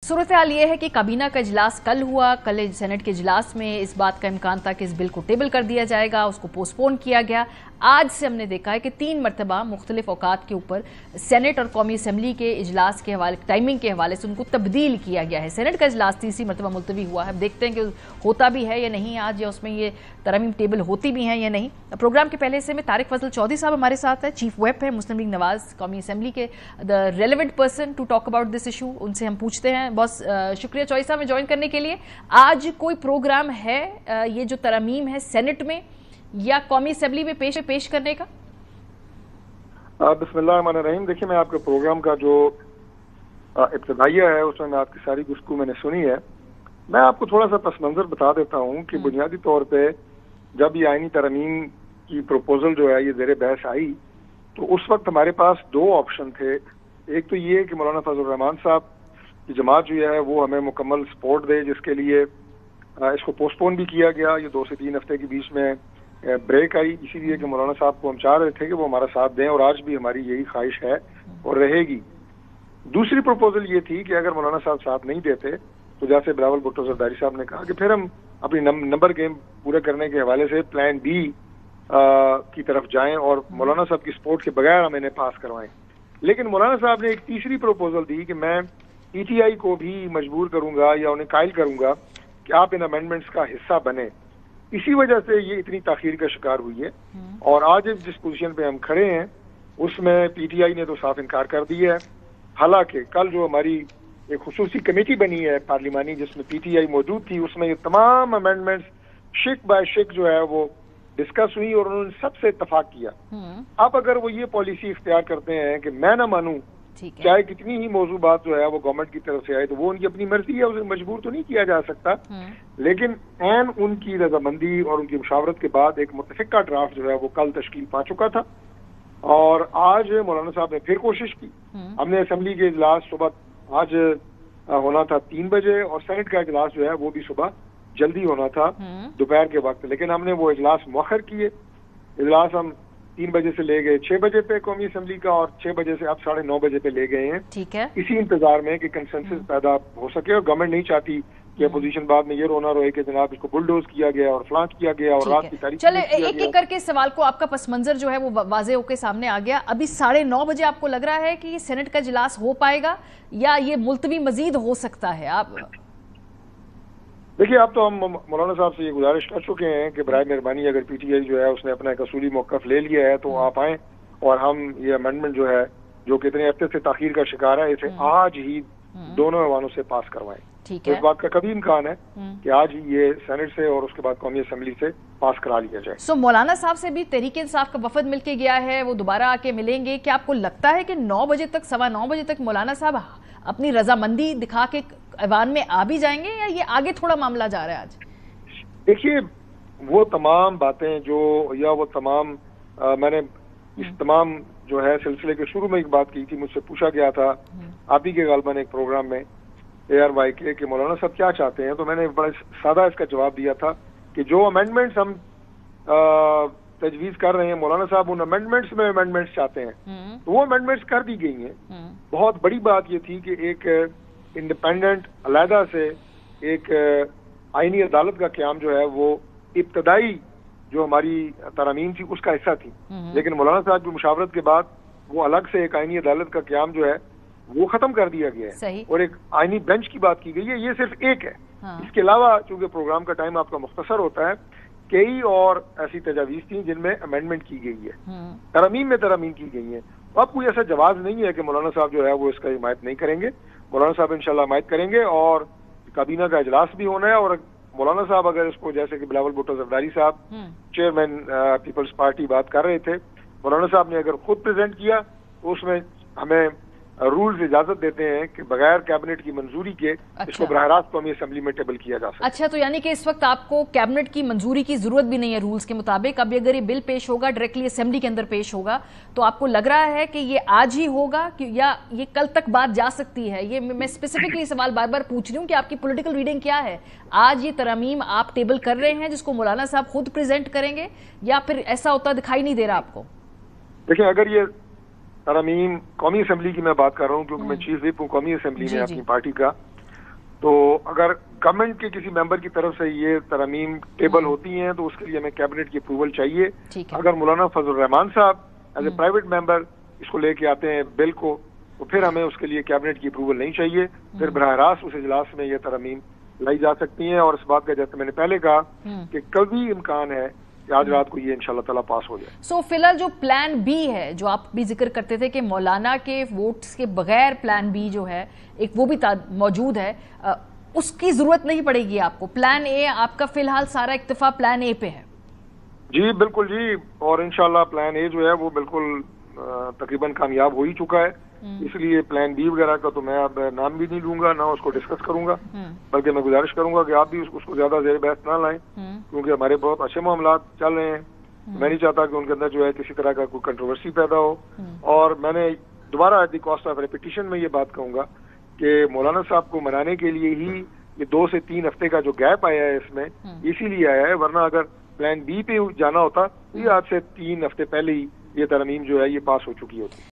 सूरत-ए-हाल ये है कि काबीना का इजलास कल हुआ। कल सेनेट के इजलास में इस बात का इम्कान था कि इस बिल को टेबल कर दिया जाएगा, उसको पोस्टपोन किया गया। आज से हमने देखा है कि 3 मरतबा मुख्तलिफ औकात के ऊपर सेनेट और कौमी असम्बली के इजलास के हवाले, टाइमिंग के हवाले से उनको तब्दील किया गया है। सेनेट का इजलास तीसरी मरतबा मुलतवी हुआ है। अब देखते हैं कि होता भी है या नहीं आज, या उसमें ये तरमीम टेबल होती भी हैं या नहीं। प्रोग्राम के पहले से में तारिक फजल चौधरी साहब हमारे साथ है, चीफ व्हिप है मुस्लिम लीग नवाज कौमी असम्बली के, the relevant person to talk about this issue. उनसे हम पूछते हैं। बॉस शुक्रिया चौधरी साहब में ज्वाइन करने के लिए। आज कोई प्रोग्राम है ये जो तरमीम है सेनेट में या कौमी असम्बली में पेश करने का? बिस्मिल्लाहिर्रहमानिर्रहीम। देखिए, मैं आपके प्रोग्राम का जो इब्तिदाइया है उसमें मैं आपकी सारी गुफ्तगू मैंने सुनी है। मैं आपको थोड़ा सा पस मंजर बता देता हूँ कि बुनियादी तौर पे जब ये आईनी तरमीम की प्रपोजल जो है ये ज़ेरे बहस आई तो उस वक्त हमारे पास 2 ऑप्शन थे। एक तो ये कि मौलाना फजल रहमान साहब की जमात जो है वो हमें मुकम्मल सपोर्ट दे, जिसके लिए इसको पोस्टपोन भी किया गया। ये 2 से 3 हफ्ते के बीच में ब्रेक आई, इसीलिए कि मौलाना साहब को हम चाह रहे थे कि वो हमारा साथ दें, और आज भी हमारी यही ख्वाहिश है और रहेगी। दूसरी प्रपोजल ये थी कि अगर मौलाना साहब साथ नहीं देते तो जैसे बिलावल भुट्टो जरदारी साहब ने कहा कि फिर हम अपनी नंबर गेम पूरे करने के हवाले से प्लान बी की तरफ जाएं और मौलाना साहब की सपोर्ट के बगैर हम इन्हें पास करवाएं। लेकिन मौलाना साहब ने एक तीसरी प्रपोजल दी कि मैं PTI को भी मजबूर करूंगा या उन्हें कायल करूंगा कि आप इन अमेंडमेंट्स का हिस्सा बने। इसी वजह से ये इतनी ताखीर का शिकार हुई है और आज जिस पोजीशन पे हम खड़े हैं उसमें PTI ने तो साफ इनकार कर दिया है। हालांकि कल जो हमारी एक खुसूसी कमेटी बनी है पार्लिमानी जिसमें PTI मौजूद थी, उसमें ये तमाम अमेंडमेंट्स शिक बाय शिक जो है वो डिस्कस हुई और उन्होंने सबसे इत्तफाक किया। अब अगर वो ये पॉलिसी इख्तियार करते हैं कि मैं ना मानूं चाहे कितनी ही मौजू बात जो है वो गवर्नमेंट की तरफ से आए, तो वो उनकी अपनी मर्जी है, उसे मजबूर तो नहीं किया जा सकता। लेकिन एन उनकी रजामंदी और उनकी मुशावरत के बाद एक मुत्तफिका ड्राफ्ट जो है वो कल तश्कील पा चुका था और आज मौलाना साहब ने फिर कोशिश की। हमने असम्बली के इजलास सुबह आज होना था 3 बजे और सेनेट का इजलास जो है वो भी सुबह जल्दी होना था दोपहर के वक्त, लेकिन हमने वो इजलास मुअख्खर किए। इजलास हम 3 बजे से ले गए 6 बजे पे कौमी असम्बली का और 6 बजे से अब 9:30 बजे पे ले गए हैं। ठीक है, इसी इंतजार में कि कंसेंसस पैदा हो सके और गवर्नमेंट नहीं चाहती कि अपोजिशन बाद में ये रोना रोए कि जनाब इसको बुलडोज किया गया और फ्लांट किया गया और रात की तारीख। चले एक एक करके सवाल को आपका पस मंजर जो है वो वाजे होकर सामने आ गया। अभी 9:30 बजे आपको लग रहा है कि सेनेट का इजलास हो पाएगा या ये मुलतवी मजीद हो सकता है? आप देखिए, अब तो हम मौलाना साहब से ये गुजारिश कर चुके हैं कि बराए मेहरबानी अगर PTI जो है उसने अपना एक असूली मौक़िफ़ ले लिया है तो आप आएँ और हम ये अमेंडमेंट जो है जो कितने हफ्ते से ताखीर का शिकार है इसे आज ही दोनों ऐवानों से पास करवाएं। ठीक है, इस बात का कभी इम्कान है कि आज ही ये सेनेट से और उसके बाद कौमी असम्बली से पास करा लिया जाए। सो मौलाना साहब से भी तहरीक इंसाफ का वफद मिलके गया है, वो दोबारा आके मिलेंगे। क्या आपको लगता है कि 9 बजे तक 9:15 बजे तक मौलाना साहब अपनी रजामंदी दिखा के ऐवान में आ भी जाएंगे या ये आगे थोड़ा मामला जा रहा है आज? देखिए, वो तमाम बातें जो या वो तमाम मैंने इस तमाम जो है सिलसिले के शुरू में एक बात की थी, मुझसे पूछा गया था आप ही के गालबन एक प्रोग्राम में ARY के मौलाना साहब क्या चाहते हैं, तो मैंने बड़ा सादा इसका जवाब दिया था कि जो अमेंडमेंट्स हम तजवीज़ कर रहे हैं मौलाना साहब उन अमेंडमेंट्स में अमेंडमेंट्स चाहते हैं तो वो अमेंडमेंट्स कर दी गई हैं। बहुत बड़ी बात ये थी कि एक इंडिपेंडेंट अलहदा से एक आईनी अदालत का क़याम जो है वो इब्तदाई जो हमारी तरमीम थी उसका हिस्सा थी, लेकिन मौलाना साहब की मुशावरत के बाद वो अलग से एक आईनी अदालत का क़याम जो है वो खत्म कर दिया गया है और एक आईनी बेंच की बात की गई है। ये सिर्फ एक है। इसके अलावा चूंकि प्रोग्राम का टाइम आपका मुख्तसर होता है, कई और ऐसी तजावीज़ थी जिनमें अमेंडमेंट की गई है, तरमीम में तरमीम की गई है। अब कोई ऐसा जवाब नहीं है कि मौलाना साहब जो है वो इसका हिमायत नहीं करेंगे। मौलाना साहब इंशाल्लाह हिमायत करेंगे और काबीना का इजलास भी होना है और मौलाना साहब अगर इसको जैसे कि बिलावल भुट्टो जरदारी साहब चेयरमैन पीपल्स पार्टी बात कर रहे थे, मौलाना साहब ने अगर खुद प्रेजेंट किया तो उसमें हमें रूल्स इजाजत देते हैं कि बगैर कैबिनेट की मंजूरी के इसको बराह रास्त कौमी असम्बली में टेबल किया जा सकता है। अच्छा, तो यानी कि इस वक्त आपको कैबिनेट की मंजूरी की जरूरत भी नहीं है रूल्स के मुताबिक। अभी अगर ये बिल पेश होगा डायरेक्टली असेंबली के अंदर पेश होगा तो आपको लग रहा है कि ये आज ही होगा या ये कल तक बात जा सकती है? ये मैं स्पेसिफिकली सवाल बार बार पूछ रही हूँ कि आपकी पॉलिटिकल रीडिंग क्या है। आज ये तरमीम आप टेबल कर रहे हैं जिसको मौलाना साहब खुद प्रेजेंट करेंगे या फिर ऐसा होता दिखाई नहीं दे रहा आपको? देखिए, अगर ये तरमीम कौमी असम्बली की मैं बात कर रहा हूँ क्योंकि मैं चीफ व्हिप हूँ कौमी असम्बली में अपनी पार्टी का, تو اگر گورنمنٹ کے کسی ممبر کی طرف سے یہ ترامیم ٹیبل ہوتی ہیں تو اس کے لیے ہمیں کیبنٹ کی اپروول چاہیے. اگر مولانا فضل الرحمان صاحب ایز اے پرائیویٹ ممبر اس کو لے کے آتے ہیں بل کو تو پھر ہمیں اس کے لیے کیبنٹ کی اپروول نہیں چاہیے, پھر براہ راست اس اجلاس میں یہ ترامیم لائی جا سکتی ہیں. اور اس بات کا جیسے میں نے پہلے کہا کہ کبھی امکان ہے کہ آج رات کو یہ انشاءاللہ تعالیٰ پاس ہو جائے. سو فی الحال جو پلان بی ہے, جو آپ بھی ذکر کرتے تھے کہ مولانا کے ووٹس کے بغیر پلان بی جو ہے ایک وہ بھی موجود ہے, اس کی ضرورت نہیں پڑے گی آپ کو. پلان اے آپ کا فی الحال سارا اکتفا پلان اے پہ ہے. جی بالکل جی, اور انشاءاللہ پلان اے جو ہے وہ بالکل تقریباً کامیاب ہو ہی چکا ہے. اس لیے پلان بی وغیرہ کا تو میں اب نام بھی نہیں لوں گا, نہ اس کو ڈسکس کروں گا, بلکہ میں گزارش کروں گا کہ آپ بھی اس کو زیادہ زیر بحث نہ لائیں, کیونکہ ہمارے بہت اچھے معاملات چل رہے ہیں. میں نہیں چاہتا کہ ان کے اندر جو ہے کسی طرح کا کوئی کنٹروورسی پیدا ہو. اور میں نے دوبارہ at the cost of repetition میں یہ بات کہوں گا کہ مولانا صاحب کو منانے کے لیے ہی یہ 2 سے 3 ہفتے کا جو گیپ آیا ہے اس میں اسی لیے آیا ہے, ورنہ اگر پلان بی پہ جانا ہوتا تو یہ آج سے 3 ہفتے پہلے ہی یہ ترمیم جو ہے یہ پاس ہو چکی ہوتی.